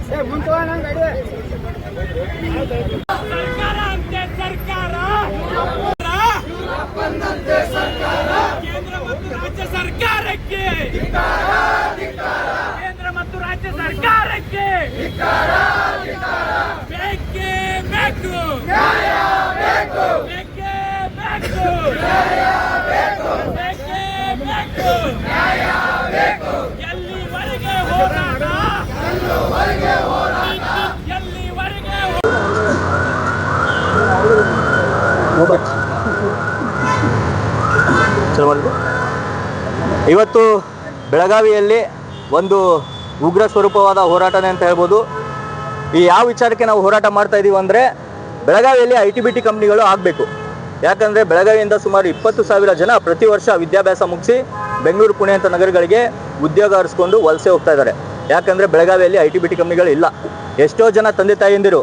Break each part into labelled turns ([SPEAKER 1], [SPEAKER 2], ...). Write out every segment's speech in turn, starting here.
[SPEAKER 1] ಸರ್ಕಾರ ಅಂತೆ ಸರ್ಕಾರ ಕೇಂದ್ರ ಮತ್ತು ರಾಜ್ಯ ಸರ್ಕಾರಕ್ಕೆ ಕೇಂದ್ರ ಮತ್ತು ರಾಜ್ಯ ಸರ್ಕಾರಕ್ಕೆ ಬೇಕೇ ಬೇಕು ಬೇಕೇ ಬೇಕು ಬೇಕೇ ಬೇಕು ಎಲ್ಲಿವರೆಗೆ ಹೋರಾಟ ಎಲ್ಲಿವರೆಗೆ
[SPEAKER 2] ಇವತ್ತು ಬೆಳಗಾವಿಯಲ್ಲಿ ಒಂದು ಉಗ್ರ ಸ್ವರೂಪವಾದ ಹೋರಾಟನೇ ಅಂತ ಹೇಳ್ಬೋದು. ಈ ಯಾವ ವಿಚಾರಕ್ಕೆ ನಾವು ಹೋರಾಟ ಮಾಡ್ತಾ ಇದ್ದೀವಿ ಅಂದರೆ, ಬೆಳಗಾವಿಯಲ್ಲಿ ITBT ಕಂಪ್ನಿಗಳು ಆಗಬೇಕು. ಯಾಕಂದರೆ ಬೆಳಗಾವಿಯಿಂದ ಸುಮಾರು 20,000 ಜನ ಪ್ರತಿ ವರ್ಷ ವಿದ್ಯಾಭ್ಯಾಸ ಮುಗಿಸಿ ಬೆಂಗಳೂರು, ಪುಣೆ ಅಂತ ನಗರಗಳಿಗೆ ಉದ್ಯೋಗ ಅರಿಸ್ಕೊಂಡು ವಲಸೆ ಹೋಗ್ತಾ ಇದ್ದಾರೆ. ಯಾಕಂದರೆ ಬೆಳಗಾವಿಯಲ್ಲಿ ITBT ಕಂಪ್ನಿಗಳು ಇಲ್ಲ. ಎಷ್ಟೋ ಜನ ತಂದೆ ತಾಯಿಯಂದಿರು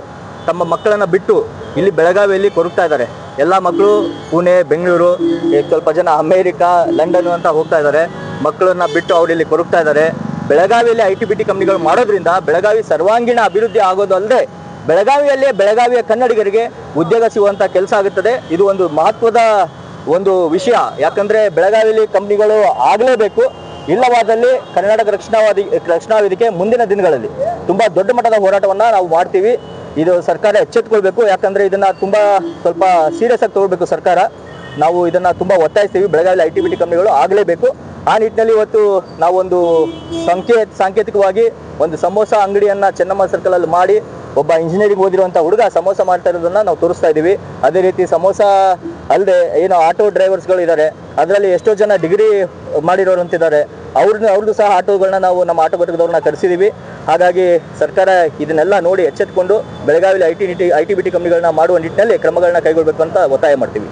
[SPEAKER 2] ತಮ್ಮ ಮಕ್ಕಳನ್ನು ಬಿಟ್ಟು ಇಲ್ಲಿ ಬೆಳಗಾವಿಯಲ್ಲಿ ಕೊರಗ್ತಾ ಇದ್ದಾರೆ. ಎಲ್ಲ ಮಕ್ಕಳು ಪುಣೆ, ಬೆಂಗಳೂರು, ಸ್ವಲ್ಪ ಜನ ಅಮೇರಿಕಾ, ಲಂಡನ್ ಅಂತ ಹೋಗ್ತಾ ಇದ್ದಾರೆ. ಮಕ್ಕಳನ್ನ ಬಿಟ್ಟು ಅವ್ರು ಇಲ್ಲಿ ಕೊರಗ್ತಾ ಇದ್ದಾರೆ. ಬೆಳಗಾವಿಯಲ್ಲಿ ITBT ಕಂಪ್ನಿಗಳು ಮಾಡೋದ್ರಿಂದ ಬೆಳಗಾವಿ ಸರ್ವಾಂಗೀಣ ಅಭಿವೃದ್ಧಿ ಆಗೋದು ಅಲ್ಲದೆ ಬೆಳಗಾವಿಯ ಕನ್ನಡಿಗರಿಗೆ ಉದ್ಯೋಗ ಸಿಗುವಂಥ ಕೆಲಸ ಆಗುತ್ತದೆ. ಇದು ಒಂದು ಮಹತ್ವದ ವಿಷಯ. ಯಾಕಂದರೆ ಬೆಳಗಾವಿಯಲ್ಲಿ ಕಂಪ್ನಿಗಳು ಆಗಲೇಬೇಕು. ಇಲ್ಲವಾದಲ್ಲಿ ಕರ್ನಾಟಕ ರಕ್ಷಣಾ ವೇದಿಕೆ ಮುಂದಿನ ದಿನಗಳಲ್ಲಿ ತುಂಬ ದೊಡ್ಡ ಮಟ್ಟದ ಹೋರಾಟವನ್ನು ನಾವು ಮಾಡ್ತೀವಿ. ಇದು ಸರ್ಕಾರ ಎಚ್ಚೆತ್ತುಕೊಳ್ಬೇಕು. ಯಾಕಂದರೆ ಇದನ್ನು ಸ್ವಲ್ಪ ಸೀರಿಯಸ್ ಆಗಿ ತಗೊಳ್ಬೇಕು ಸರ್ಕಾರ. ನಾವು ಇದನ್ನು ತುಂಬ ಒತ್ತಾಯಿಸ್ತೀವಿ. ಬೆಳಗಾವಿಯಲ್ಲಿ ITBT ಕಂಪ್ನಿಗಳು ಆಗಲೇಬೇಕು. ಆ ನಿಟ್ಟಿನಲ್ಲಿ ಇವತ್ತು ನಾವೊಂದು ಸಾಂಕೇತಿಕವಾಗಿ ಒಂದು ಸಮೋಸ ಅಂಗಡಿಯನ್ನು ಚೆನ್ನಮ್ಮ ಸರ್ಕಲಲ್ಲಿ ಮಾಡಿ ಒಬ್ಬ ಇಂಜಿನಿಯರಿಂಗ್ ಓದಿರುವಂಥ ಹುಡುಗ ಸಮೋಸ ಮಾಡ್ತಾ ಇರೋದನ್ನು ನಾವು ತೋರಿಸ್ತಾ ಇದ್ದೀವಿ. ಅದೇ ರೀತಿ ಸಮೋಸ ಅಲ್ಲದೆ ಏನು ಆಟೋ ಡ್ರೈವರ್ಸ್ಗಳು ಇದ್ದಾರೆ, ಅದರಲ್ಲಿ ಎಷ್ಟೋ ಜನ ಡಿಗ್ರಿ ಮಾಡಿರೋರು ಅಂತಿದ್ದಾರೆ. ಅವ್ರದ್ದು ಸಹ ಆಟೋಗಳನ್ನ ನಾವು ನಮ್ಮ ಆಟೋ ಘಟಕದವ್ರನ್ನ ಕರೆಸಿದ್ದೀವಿ. ಹಾಗಾಗಿ ಸರ್ಕಾರ ಇದನ್ನೆಲ್ಲ ನೋಡಿ ಎಚ್ಚೆತ್ತುಕೊಂಡು ಬೆಳಗಾವಿಯಲ್ಲಿ ITBT ಕಂಪ್ನಿಗಳನ್ನ ಮಾಡುವ ನಿಟ್ಟಿನಲ್ಲಿ ಕ್ರಮಗಳನ್ನ ಕೈಗೊಳ್ಳಬೇಕು ಅಂತ ಒತ್ತಾಯ ಮಾಡ್ತೀವಿ.